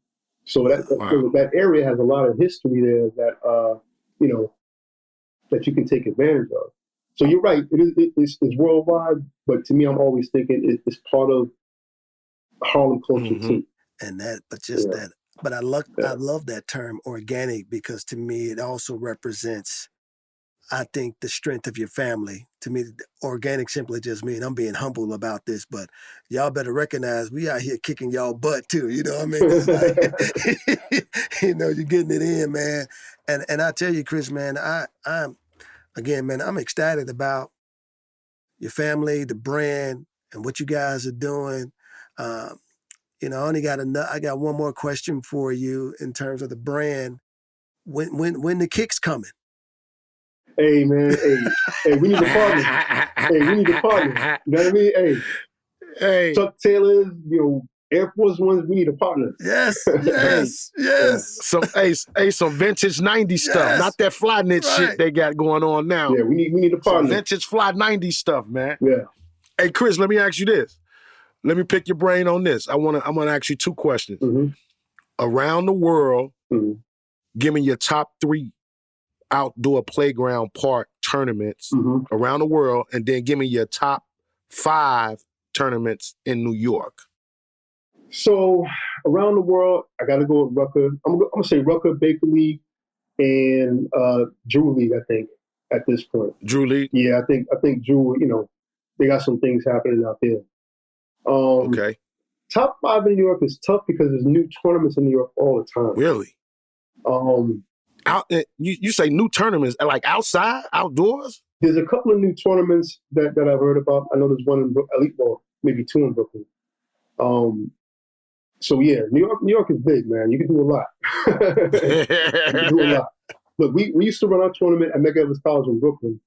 So that area has a lot of history there that that you can take advantage of. So you're right, it's worldwide, but to me, I'm always thinking it's part of Harlem culture too. And but I love that term organic, because to me it also represents, I think, the strength of your family. To me, organic simply just means I'm being humble about this, but y'all better recognize we out here kicking y'all butt too. You know what I mean? It's like, you're getting it in, man. And I tell you, Chris, man, again, man, I'm ecstatic about your family, the brand, and what you guys are doing. I got one more question for you in terms of the brand. When the kick's coming? Hey, man. Hey, we need a partner. Hey, we need a partner. You know what I mean? Hey, Chuck Taylor's, Air Force Ones, we need a partner. Yes. Some vintage 90s stuff, not that fly knit shit they got going on now. Yeah, we need a partner. Some vintage fly 90s stuff, man. Yeah. Hey, Chris, let me ask you this. Let me pick your brain on this. I'm gonna ask you two questions. Mm-hmm. Around the world, give me your top 3 outdoor playground park tournaments around the world, and then give me your top 5 tournaments in New York. So around the world, I got to go with Rucker. I'm gonna say Rucker, Baker League, and Drew League. I think at this point. Drew League. Yeah, I think Drew. They got some things happening out there. Okay. Top 5 in New York is tough because there's new tournaments in New York all the time. Really? You say new tournaments, like outside, outdoors? There's a couple of new tournaments that I've heard about. I know there's one in Elite Ball, maybe 2 in Brooklyn. So yeah, New York is big, man. You can do a lot. You can do a lot. Look, we used to run our tournament at Medgar Evers College in Brooklyn,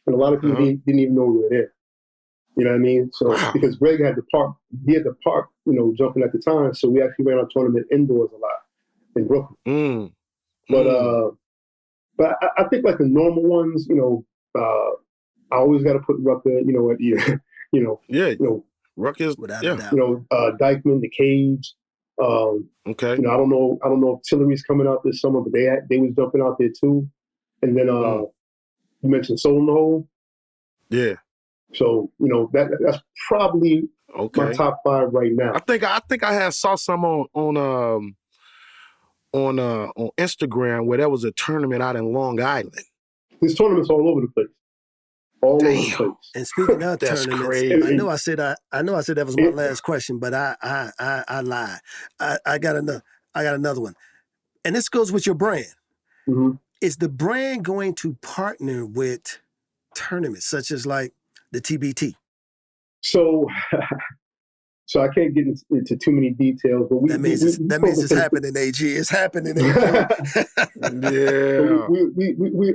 and a lot of people didn't even know we were there. You know what I mean? So because Greg had the park, jumping at the time, so we actually ran our tournament indoors a lot in Brooklyn. But I think like the normal ones, I always got to put Rucker, at the, Rucker's without a doubt. Dykeman, the Cage. Okay. I don't know if Tillery's coming out this summer, but they was jumping out there too. And then you mentioned Soul in the Hole. Yeah. So that's probably my top 5 right now. I think I saw some on Instagram where there was a tournament out in Long Island. There's tournaments all over the place. All over the place. And speaking of That's tournaments, crazy. I know I said that was my last question, but I lied. I got another one. And this goes with your brand. Mm-hmm. Is the brand going to partner with tournaments such as like the TBT? So I can't get into too many details, but that means it's happening, Agee. It's happening, Agee. Yeah.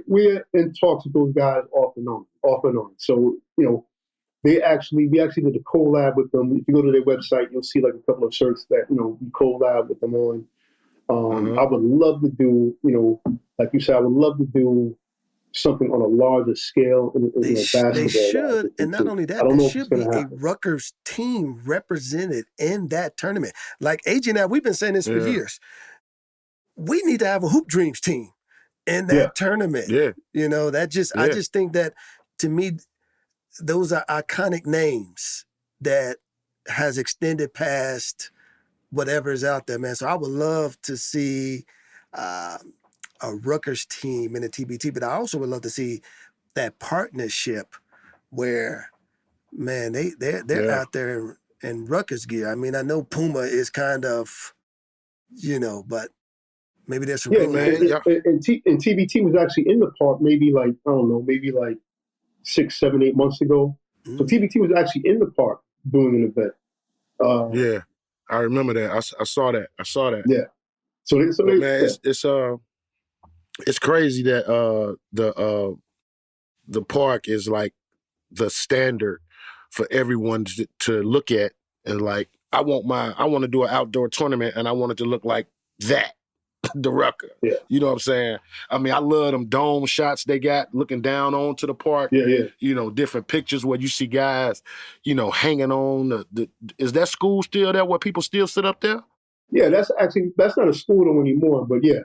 We're in talks with those guys off and on. So, we actually did a collab with them. If you go to their website, you'll see like a couple of shirts that, we collab with them on. I would love to do, like you said, I would love to do something on a larger scale in basketball. They should, and not only that, there should be a Rutgers team represented in that tournament. Like Agee and I, we've been saying this for years. We need to have a Hoop Dreams team in that tournament. Yeah. I just think that, to me, those are iconic names that has extended past whatever is out there, man. So I would love to see a Rutgers team in the TBT, but I also would love to see that partnership where, man, they're out there in Rutgers gear. I mean, I know Puma is kind of, but maybe there's some and TBT was actually in the park maybe like 6, 7, 8 months ago. So TBT was actually in the park doing an event. I remember that. I saw that. Yeah. So it's crazy that the park is like the standard for everyone to look at, and like I want to do an outdoor tournament and I want it to look like that. The Rucker. Yeah. You know what I'm saying? I mean, I love them dome shots they got looking down onto the park. Yeah. Different pictures where you see guys, hanging on is that school still there where people still sit up there? Yeah, that's not a school no anymore, but yeah.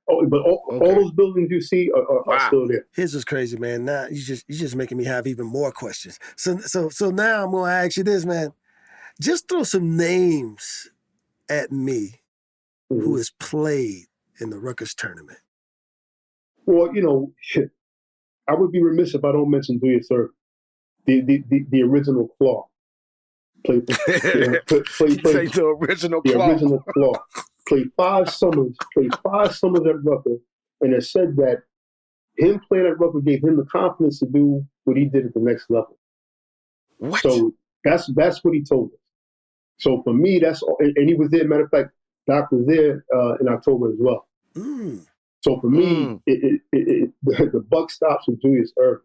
All those buildings you see are still there. Here's what's crazy, man. Now you're just making me have even more questions. So now I'm gonna ask you this, man. Just throw some names at me who has played in the Rutgers tournament. Well, I would be remiss if I don't mention Julius Erving, the original Claw. Played the original Claw. The original Claw. Played 5 summers at Rucker, and it said that him playing at Rucker gave him the confidence to do what he did at the next level. What? So that's what he told us. So for me, that's all, and he was there. Matter of fact, Doc was there in October as well. Mm. So for me, the buck stops with Julius Erving.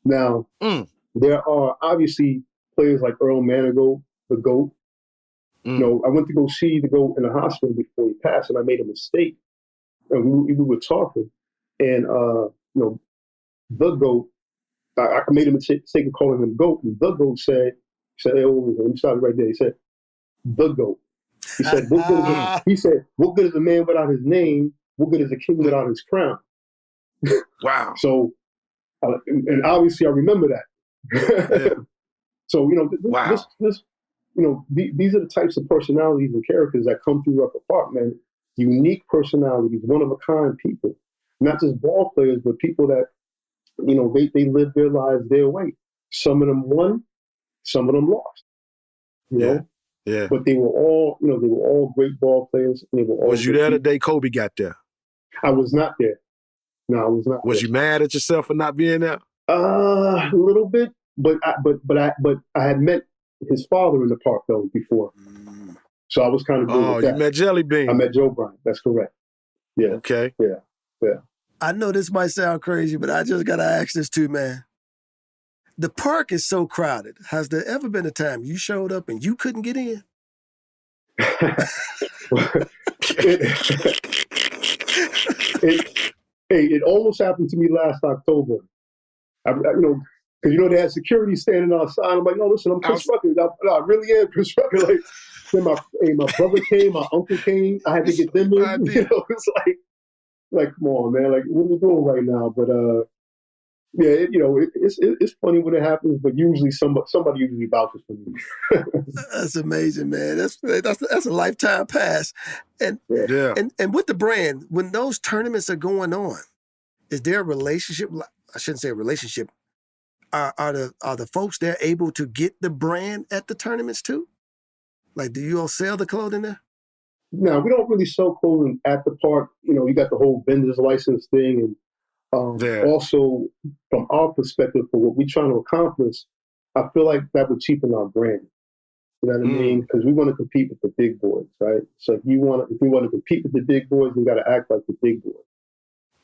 Now, there are obviously players like Earl Manigault, the GOAT. You know, I went to go see the GOAT in the hospital before he passed, and I made a mistake. And we were talking, and you know, the GOAT, I made a mistake of calling him GOAT, and the GOAT said, hey, let me stop right there. He said, the GOAT. He said, what good is a man without his name? What good is a king without his crown? Wow. So, and obviously I remember that. Yeah. So, you know, Wow. this, you know, these are the types of personalities and characters that come through Rucker Park, man. Unique personalities, one of a kind people, not just ball players, but people that, you know, they live their lives their way. Some of them won, some of them lost, you know? Yeah. But they were all, you know, they were all great ball players. And they were all Was you there people. the day Kobe got there? I was not there. No, I was not. Was there. you mad at yourself for not being there? A little bit, but I had met his father in the park though before, so I was kind of good with that. You met Jelly Bean. I met Joe Bryant. That's correct. Yeah. Okay. Yeah. I know this might sound crazy, but I just gotta ask this too, man. The park is so crowded. Has there ever been a time you showed up and you couldn't get in? It almost happened to me last October. You know, because you know they had security standing outside. I'm like, no, listen, I'm Chris Rucker. I really am Chris Rucker. Like, then my brother came, my uncle came. I had to get them in. You know, it's like, come on, man. Like, what are we doing right now? But yeah, you know, it's funny when it happens, but usually somebody usually vouches for me. That's amazing, man. That's a lifetime pass. And with the brand, when those tournaments are going on, is there a relationship? I shouldn't say a relationship. Are the folks there able to get the brand at the tournaments too? Like, do you all sell the clothing there? No, we don't really sell clothing at the park. You know, you got the whole vendor's license thing, and also from our perspective, for what we're trying to accomplish, I feel like that would cheapen our brand. You know what I mean? Because we want to compete with the big boys, right? So if we want to compete with the big boys, we got to act like the big boys.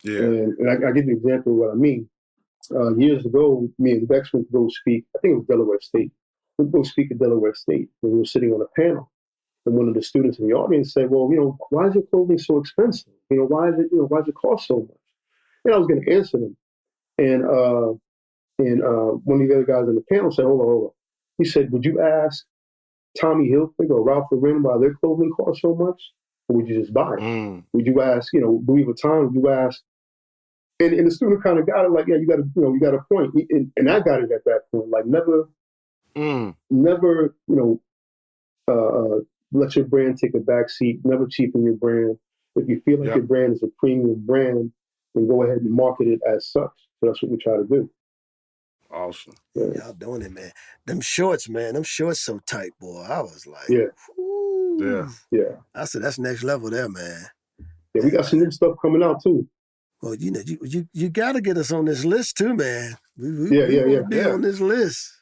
Yeah. And I give you an example of what I mean. Years ago, me and Bex went to go speak. I think it was Delaware State. We go speak at Delaware State, and we were sitting on a panel. And one of the students in the audience said, "Well, you know, why is your clothing so expensive? You know, why does it cost so much?" And I was going to answer them, and one of the other guys on the panel said, "Hold on." He said, "Would you ask Tommy Hilfiger or Ralph Lauren why their clothing costs so much, or would you just buy it? Would you ask, you know, Louis Vuitton? Would you ask?" And the student kind of got it, like, yeah, you got a point, and I got it at that point, like never, you know, let your brand take a back seat, never cheapen your brand. If you feel like your brand is a premium brand, then go ahead and market it as such. So that's what we try to do. Awesome. Yeah. Y'all doing it, man. Them shorts, man. Them shorts so tight, boy. I was like, yeah. I said, that's next level there, man. Yeah, we got some new stuff coming out too. Well, you know, you got to get us on this list too, man. We want to be on this list.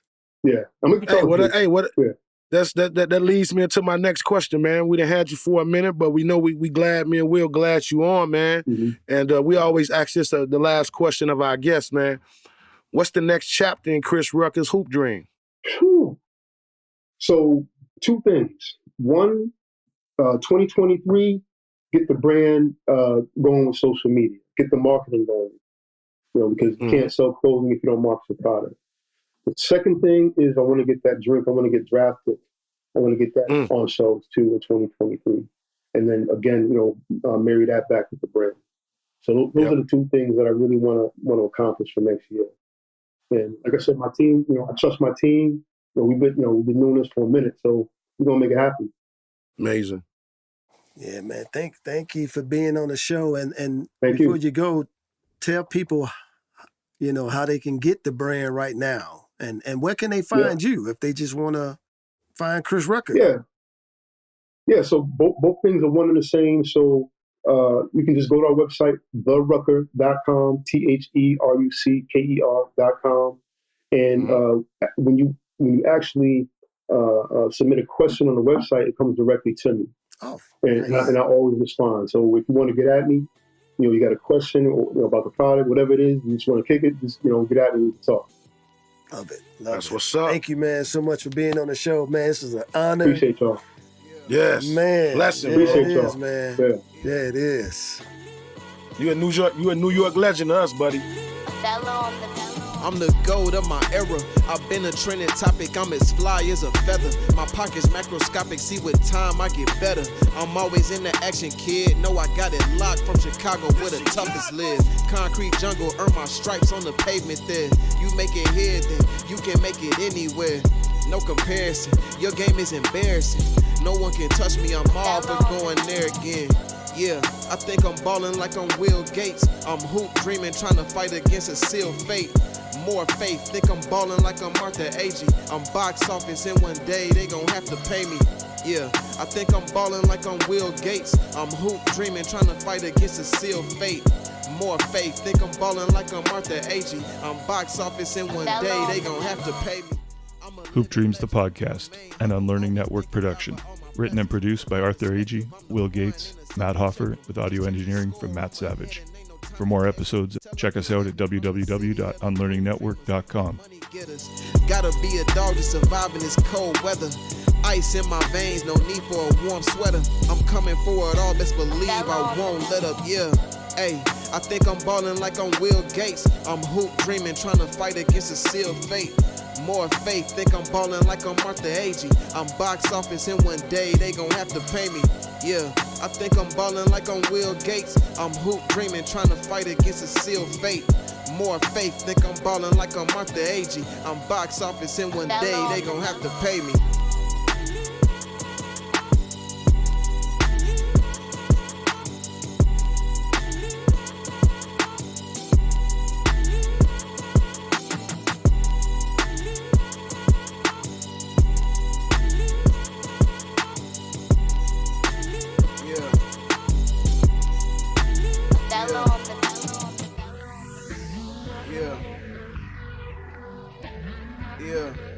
Yeah. I'm gonna that leads me into my next question, man. We done had you for a minute, but we know we glad, me and Will glad you on, man. Mm-hmm. And we always ask this the last question of our guests, man. What's the next chapter in Chris Rucker's hoop dream? Whew. So 2 things. One, 2023, get the brand going with social media. Get the marketing going. You know, because you can't sell clothing if you don't market your product. The second thing is I want to get that drink. I want to get drafted. I want to get that on shelves too in 2023. And then again, you know, marry that back with the brand. So those are the 2 things that I really want to accomplish for next year. And like I said, my team, you know, I trust my team. You know, we've been doing this for a minute, so we're gonna make it happen. Amazing. Yeah, man. Thank you for being on the show. And before you go, tell people, you know, how they can get the brand right now, and where can they find you if they just want to find Chris Rucker? Yeah. So both things are one and the same. So you can just go to our website, therucker.com, THERUCKER.com. And when you actually submit a question on the website, it comes directly to me. Oh, And nice. I always respond. So if you want to get at me, you got a question or, about the product, whatever it is, you just want to kick it, just, get at me and talk. Love it. That's it. what's up. Thank you, man, so much for being on the show, man. This is an honor. Appreciate y'all. Yes. Man. Blessing, yeah, bro. Appreciate it y'all. is, man. Yeah. Yeah, it is. You a New York legend to us, buddy. I'm the goat of my era. I've been a trending topic. I'm as fly as a feather. My pockets macroscopic. See, with time I get better. I'm always in the action, kid. Know I got it locked from Chicago where the toughest live. Concrete jungle, earn my stripes on the pavement there. You make it here, then you can make it anywhere. No comparison. Your game is embarrassing. No one can touch me. I'm all for going there again. Yeah, I think I'm ballin' like I'm Will Gates. I'm hoop dreaming, trying to fight against a sealed fate. More faith, think I'm ballin' like I'm Agee. I'm box office and one day they gon' have to pay me. Yeah, I think I'm ballin' like I'm Will Gates. I'm hoop dreaming, trying to fight against a sealed fate. More faith, think I'm ballin' like I'm Agee. I'm box office and one day they gon' have to pay me. Hoop Dreams, the podcast, an Unlearning Network production. Written and produced by Arthur Agee, Will Gates, Matt Hoffar, with audio engineering from Matt Savage. For more episodes, check us out at www.unlearningnetwork.com. Gotta be a dog to survive in this cold weather. Ice in my veins, no need for a warm sweater. I'm coming for it all, best believe I won't let up, yeah. Hey, I think I'm ballin' like I'm Will Gates. I'm hoop dreaming, trying to fight against a sealed fate. More faith, think I'm ballin' like I'm Agee. I'm box office and one day they gon' have to pay me. Yeah, I think I'm ballin' like I'm Will Gates. I'm hoop dreaming, trying to fight against a sealed fate. More faith, think I'm ballin' like I'm Agee. I'm box office and one day they gon' have to pay me. Yeah.